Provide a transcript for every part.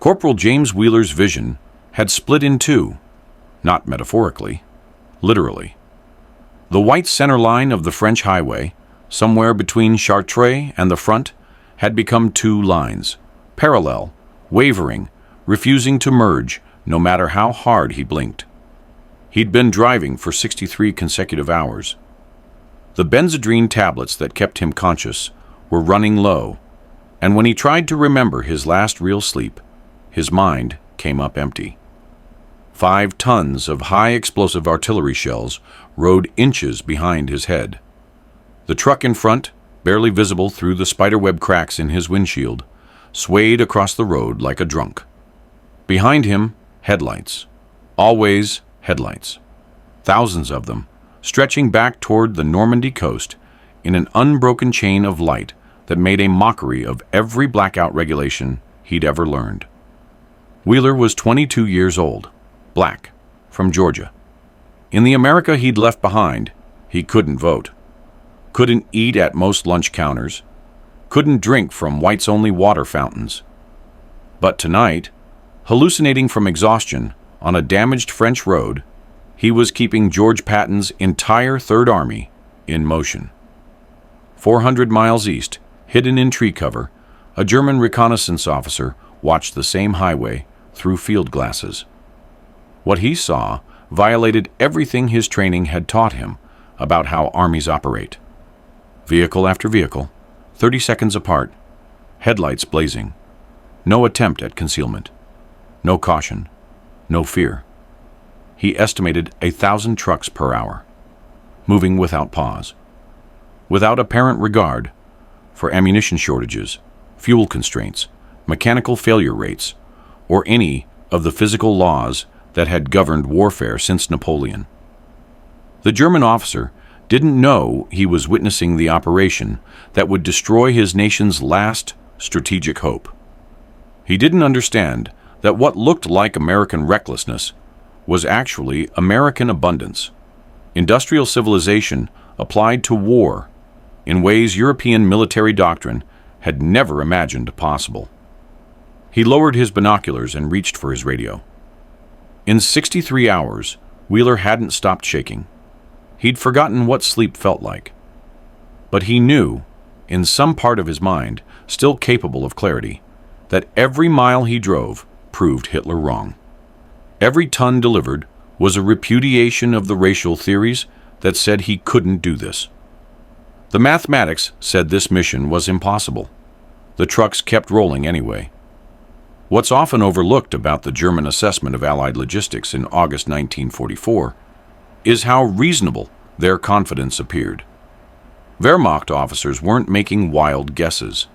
Corporal James Wheeler's vision had split in two, not metaphorically, literally. The white center line of the French highway, somewhere between Chartres and the front, had become two lines, parallel, wavering, refusing to merge, no matter how hard he blinked. He'd been driving for 63 consecutive hours. The benzodrine tablets that kept him conscious were running low, and when he tried to remember his last real sleep, his mind came up empty. 5 tons of high-explosive artillery shells rode inches behind his head. The truck in front, barely visible through the spiderweb cracks in his windshield, swayed across the road like a drunk. Behind him, headlights. Always headlights. Thousands of them, stretching back toward the Normandy coast in an unbroken chain of light that made a mockery of every blackout regulation he'd ever learned. Wheeler was 22 years old, black, from Georgia. In the America he'd left behind, he couldn't vote, couldn't eat at most lunch counters, couldn't drink from whites-only water fountains. But tonight, hallucinating from exhaustion on a damaged French road, he was keeping George Patton's entire Third Army in motion. 400 miles east, hidden in tree cover, a German reconnaissance officer watched the same highway through field glasses. What he saw violated everything his training had taught him about how armies operate. Vehicle after vehicle, 30 seconds apart, headlights blazing. No attempt at concealment. No caution. No fear. He estimated 1,000 trucks per hour, moving without pause, without apparent regard for ammunition shortages, fuel constraints, mechanical failure rates, or any of the physical laws that had governed warfare since Napoleon. The German officer didn't know he was witnessing the operation that would destroy his nation's last strategic hope. He didn't understand that what looked like American recklessness was actually American abundance, industrial civilization applied to war in ways European military doctrine had never imagined possible. He lowered his binoculars and reached for his radio. In 63 hours, Wheeler hadn't stopped shaking. He'd forgotten what sleep felt like. But he knew, in some part of his mind, still capable of clarity, that every mile he drove proved Hitler wrong. Every ton delivered was a repudiation of the racial theories that said he couldn't do this. The mathematics said this mission was impossible. The trucks kept rolling anyway. What's often overlooked about the German assessment of Allied logistics in August 1944 is how reasonable their confidence appeared. Wehrmacht officers weren't making wild guesses.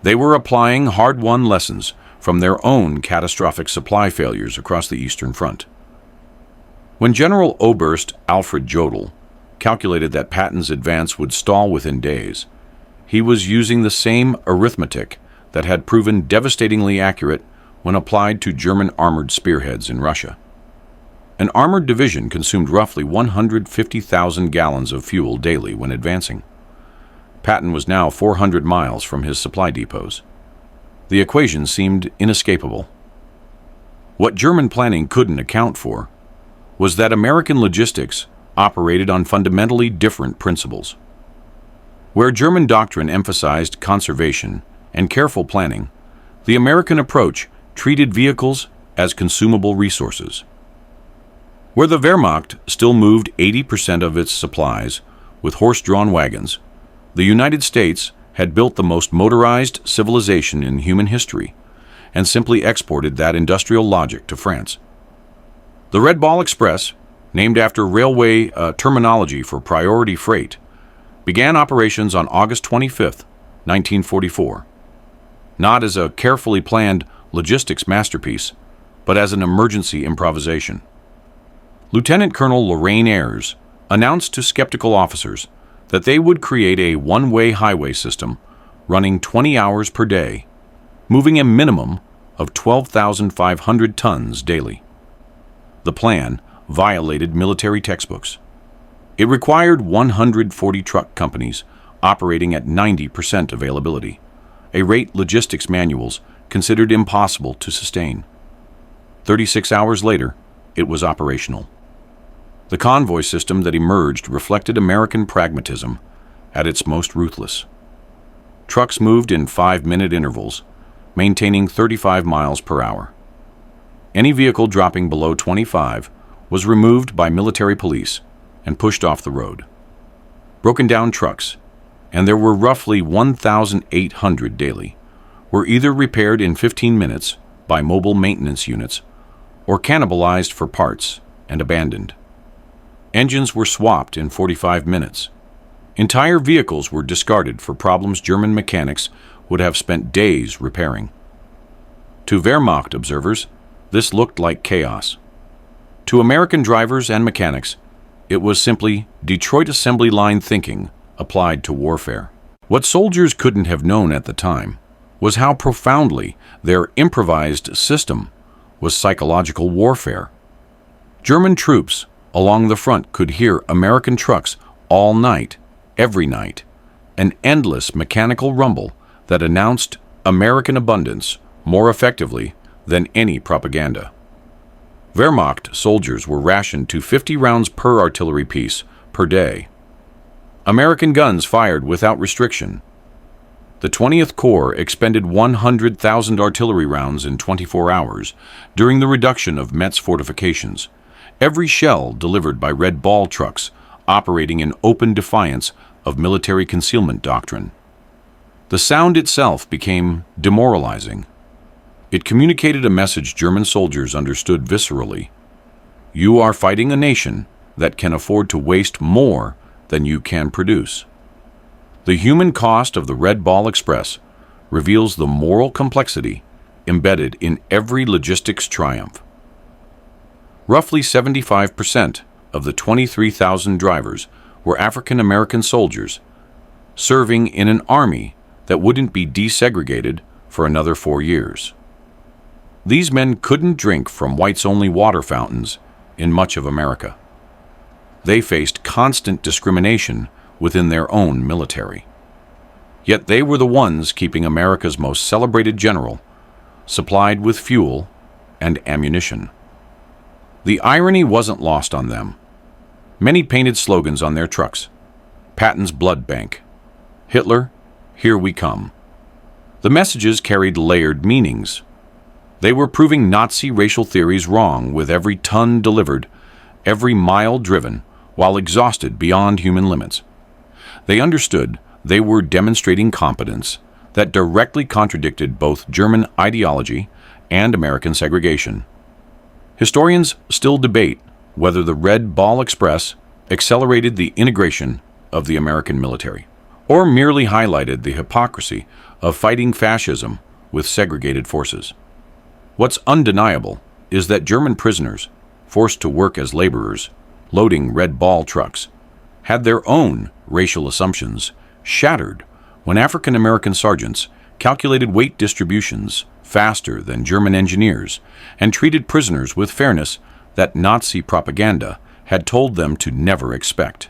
They were applying hard-won lessons from their own catastrophic supply failures across the Eastern Front. When General Oberst Alfred Jodl calculated that Patton's advance would stall within days, he was using the same arithmetic that had proven devastatingly accurate when applied to German armored spearheads in Russia. An armored division consumed roughly 150,000 gallons of fuel daily when advancing. Patton was now 400 miles from his supply depots. The equation seemed inescapable. What German planning couldn't account for was that American logistics operated on fundamentally different principles. Where German doctrine emphasized conservation and careful planning, the American approach treated vehicles as consumable resources. Where the Wehrmacht still moved 80% of its supplies with horse-drawn wagons, the United States had built the most motorized civilization in human history and simply exported that industrial logic to France. The Red Ball Express, named after railway terminology for priority freight, began operations on August 25, 1944. Not as a carefully planned logistics masterpiece, but as an emergency improvisation. Lieutenant Colonel Lorraine Ayres announced to skeptical officers that they would create a one-way highway system running 20 hours per day, moving a minimum of 12,500 tons daily. The plan violated military textbooks. It required 140 truck companies operating at 90% availability, a rate logistics manuals considered impossible to sustain. 36 hours later, it was operational. The convoy system that emerged reflected American pragmatism at its most ruthless. Trucks moved in 5-minute intervals, maintaining 35 miles per hour. Any vehicle dropping below 25 was removed by military police and pushed off the road. Broken down trucks, and there were roughly 1,800 daily, were either repaired in 15 minutes by mobile maintenance units or cannibalized for parts and abandoned. Engines were swapped in 45 minutes. Entire vehicles were discarded for problems German mechanics would have spent days repairing. To Wehrmacht observers, this looked like chaos. To American drivers and mechanics, it was simply Detroit assembly line thinking applied to warfare. What soldiers couldn't have known at the time was how profoundly their improvised system was psychological warfare. German troops along the front could hear American trucks all night, every night, an endless mechanical rumble that announced American abundance more effectively than any propaganda. Wehrmacht soldiers were rationed to 50 rounds per artillery piece per day. American guns fired without restriction. The 20th Corps expended 100,000 artillery rounds in 24 hours during the reduction of Metz fortifications, every shell delivered by Red Ball trucks operating in open defiance of military concealment doctrine. The sound itself became demoralizing. It communicated a message German soldiers understood viscerally. You are fighting a nation that can afford to waste more than you can produce. The human cost of the Red Ball Express reveals the moral complexity embedded in every logistics triumph. Roughly 75% of the 23,000 drivers were African American soldiers serving in an army that wouldn't be desegregated for another 4 years. These men couldn't drink from whites-only water fountains in much of America. They faced constant discrimination within their own military. Yet they were the ones keeping America's most celebrated general supplied with fuel and ammunition. The irony wasn't lost on them. Many painted slogans on their trucks. Patton's blood bank. Hitler, here we come. The messages carried layered meanings. They were proving Nazi racial theories wrong with every ton delivered, every mile driven, while exhausted beyond human limits. They understood they were demonstrating competence that directly contradicted both German ideology and American segregation. Historians still debate whether the Red Ball Express accelerated the integration of the American military, or merely highlighted the hypocrisy of fighting fascism with segregated forces. What's undeniable is that German prisoners, forced to work as laborers, loading Red Ball trucks, had their own racial assumptions shattered when African American sergeants calculated weight distributions faster than German engineers and treated prisoners with fairness that Nazi propaganda had told them to never expect.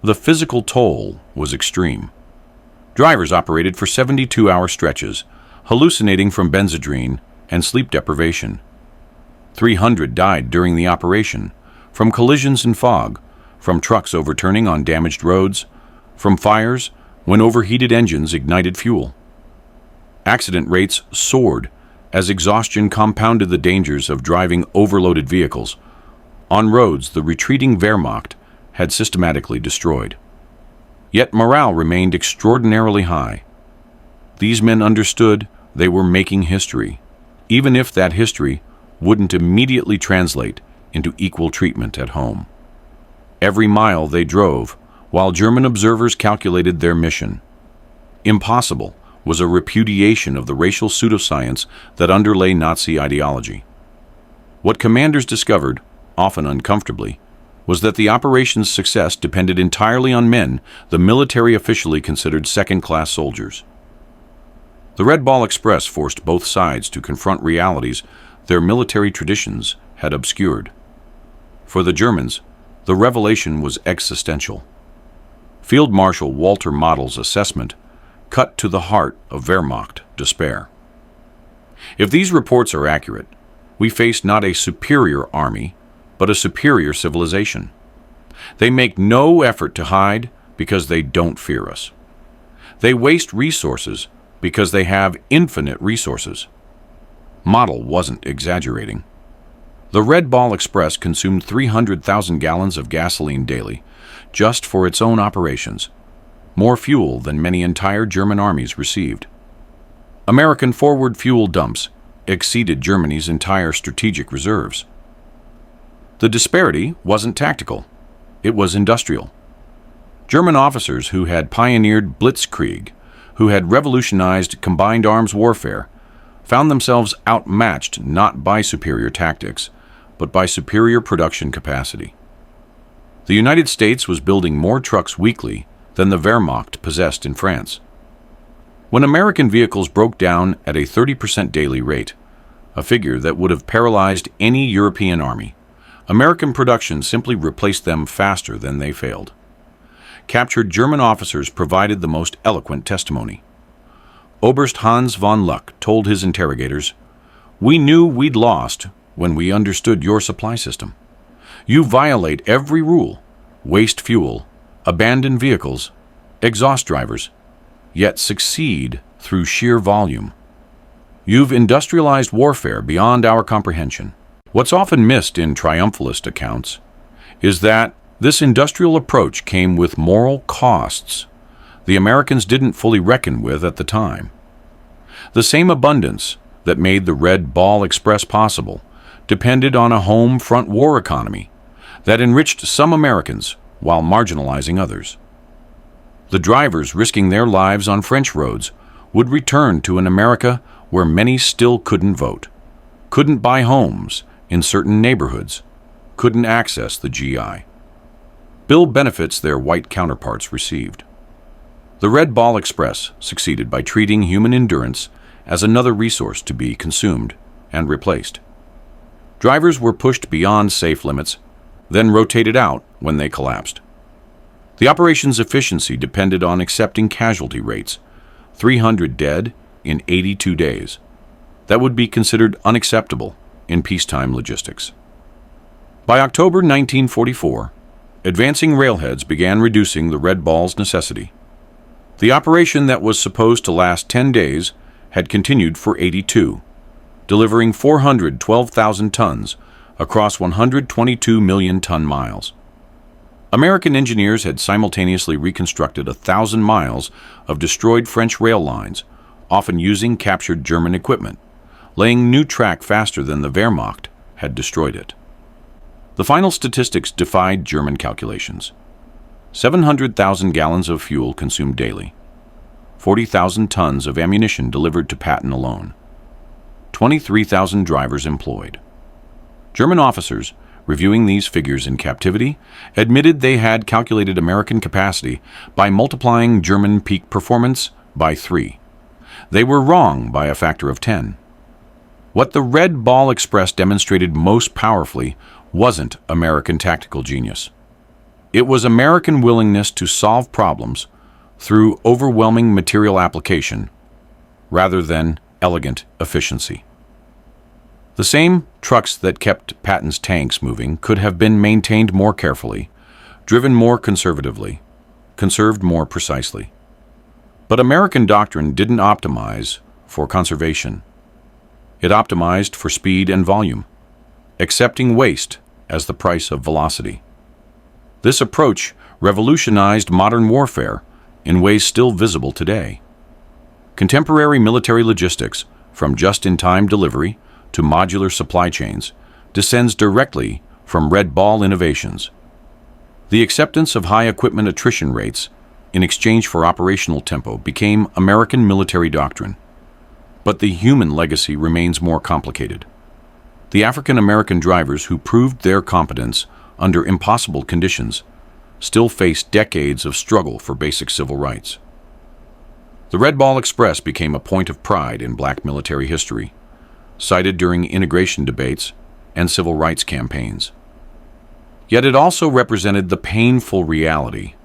The physical toll was extreme. Drivers operated for 72-hour stretches, hallucinating from benzodrine and sleep deprivation. 300 died during the operation, from collisions in fog, from trucks overturning on damaged roads, from fires when overheated engines ignited fuel. Accident rates soared as exhaustion compounded the dangers of driving overloaded vehicles on roads the retreating Wehrmacht had systematically destroyed. Yet morale remained extraordinarily high. These men understood they were making history, even if that history wouldn't immediately translate into equal treatment at home. Every mile they drove, while German observers calculated their mission. Impossible was a repudiation of the racial pseudoscience that underlay Nazi ideology. What commanders discovered, often uncomfortably, was that the operation's success depended entirely on men the military officially considered second-class soldiers. The Red Ball Express forced both sides to confront realities their military traditions had obscured. For the Germans, the revelation was existential. Field Marshal Walter Model's assessment cut to the heart of Wehrmacht despair. If these reports are accurate, we face not a superior army, but a superior civilization. They make no effort to hide because they don't fear us. They waste resources because they have infinite resources. Model wasn't exaggerating. The Red Ball Express consumed 300,000 gallons of gasoline daily, just for its own operations, more fuel than many entire German armies received. American forward fuel dumps exceeded Germany's entire strategic reserves. The disparity wasn't tactical, it was industrial. German officers who had pioneered Blitzkrieg, who had revolutionized combined arms warfare, found themselves outmatched not by superior tactics, but by superior production capacity. The United States was building more trucks weekly than the Wehrmacht possessed in France. When American vehicles broke down at a 30% daily rate, a figure that would have paralyzed any European army, American production simply replaced them faster than they failed. Captured German officers provided the most eloquent testimony. Oberst Hans von Luck told his interrogators, "We knew we'd lost when we understood your supply system. You violate every rule, waste fuel, abandon vehicles, exhaust drivers, yet succeed through sheer volume. You've industrialized warfare beyond our comprehension." What's often missed in triumphalist accounts is that this industrial approach came with moral costs the Americans didn't fully reckon with at the time. The same abundance that made the Red Ball Express possible depended on a home front war economy that enriched some Americans while marginalizing others. The drivers risking their lives on French roads would return to an America where many still couldn't vote, couldn't buy homes in certain neighborhoods, couldn't access the GI. Bill benefits their white counterparts received. The Red Ball Express succeeded by treating human endurance as another resource to be consumed and replaced. Drivers were pushed beyond safe limits, then rotated out when they collapsed. The operation's efficiency depended on accepting casualty rates, 300 dead in 82 days. That would be considered unacceptable in peacetime logistics. By October 1944, advancing railheads began reducing the Red Ball's necessity. The operation that was supposed to last 10 days had continued for 82, delivering 412,000 tons across 122 million ton miles. American engineers had simultaneously reconstructed 1,000 miles of destroyed French rail lines, often using captured German equipment, laying new track faster than the Wehrmacht had destroyed it. The final statistics defied German calculations. 700,000 gallons of fuel consumed daily, 40,000 tons of ammunition delivered to Patton alone, 23,000 drivers employed. German officers, reviewing these figures in captivity, admitted they had calculated American capacity by multiplying German peak performance by 3. They were wrong by a factor of 10. What the Red Ball Express demonstrated most powerfully wasn't American tactical genius. It was American willingness to solve problems through overwhelming material application rather than elegant efficiency. The same trucks that kept Patton's tanks moving could have been maintained more carefully, driven more conservatively, conserved more precisely. But American doctrine didn't optimize for conservation. It optimized for speed and volume, accepting waste as the price of velocity. This approach revolutionized modern warfare in ways still visible today. Contemporary military logistics, from just-in-time delivery to modular supply chains, descends directly from Red Ball innovations. The acceptance of high equipment attrition rates in exchange for operational tempo became American military doctrine. But the human legacy remains more complicated. The African-American drivers who proved their competence under impossible conditions still face decades of struggle for basic civil rights. The Red Ball Express became a point of pride in black military history, cited during integration debates and civil rights campaigns. Yet it also represented the painful reality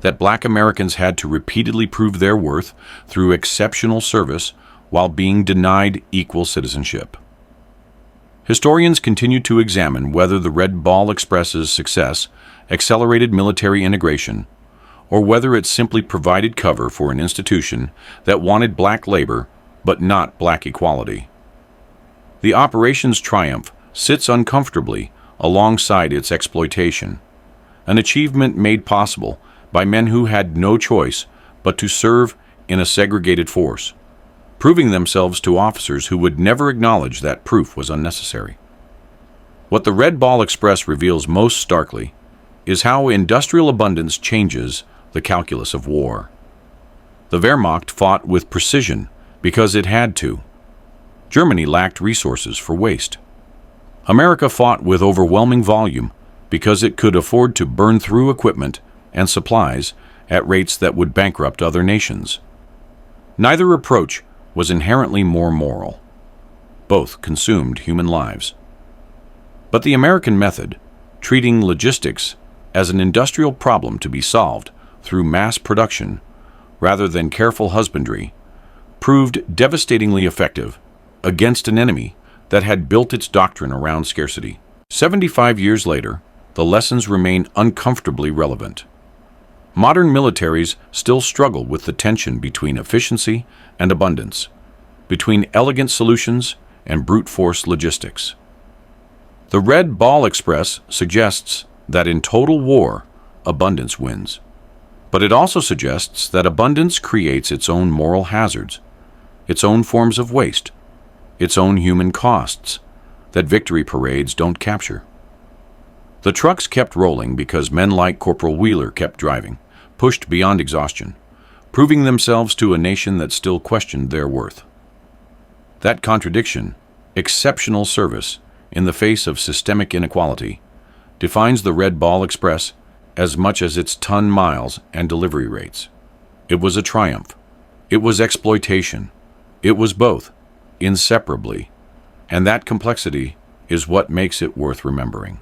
that black Americans had to repeatedly prove their worth through exceptional service while being denied equal citizenship. Historians continue to examine whether the Red Ball Express's success accelerated military integration, or whether it simply provided cover for an institution that wanted black labor but not black equality. The operation's triumph sits uncomfortably alongside its exploitation, an achievement made possible by men who had no choice but to serve in a segregated force, proving themselves to officers who would never acknowledge that proof was unnecessary. What the Red Ball Express reveals most starkly is how industrial abundance changes the calculus of war. The Wehrmacht fought with precision because it had to. Germany lacked resources for waste. America fought with overwhelming volume because it could afford to burn through equipment and supplies at rates that would bankrupt other nations. Neither approach was inherently more moral. Both consumed human lives. But the American method, treating logistics as an industrial problem to be solved through mass production rather than careful husbandry, proved devastatingly effective against an enemy that had built its doctrine around scarcity. 75 years later, the lessons remain uncomfortably relevant. Modern militaries still struggle with the tension between efficiency and abundance, between elegant solutions and brute force logistics. The Red Ball Express suggests that in total war, abundance wins. But it also suggests that abundance creates its own moral hazards, its own forms of waste, its own human costs that victory parades don't capture. The trucks kept rolling because men like Corporal Wheeler kept driving, pushed beyond exhaustion, proving themselves to a nation that still questioned their worth. That contradiction, exceptional service in the face of systemic inequality, defines the Red Ball Express as much as its ton miles and delivery rates. It was a triumph. It was exploitation. It was both, inseparably, and that complexity is what makes it worth remembering.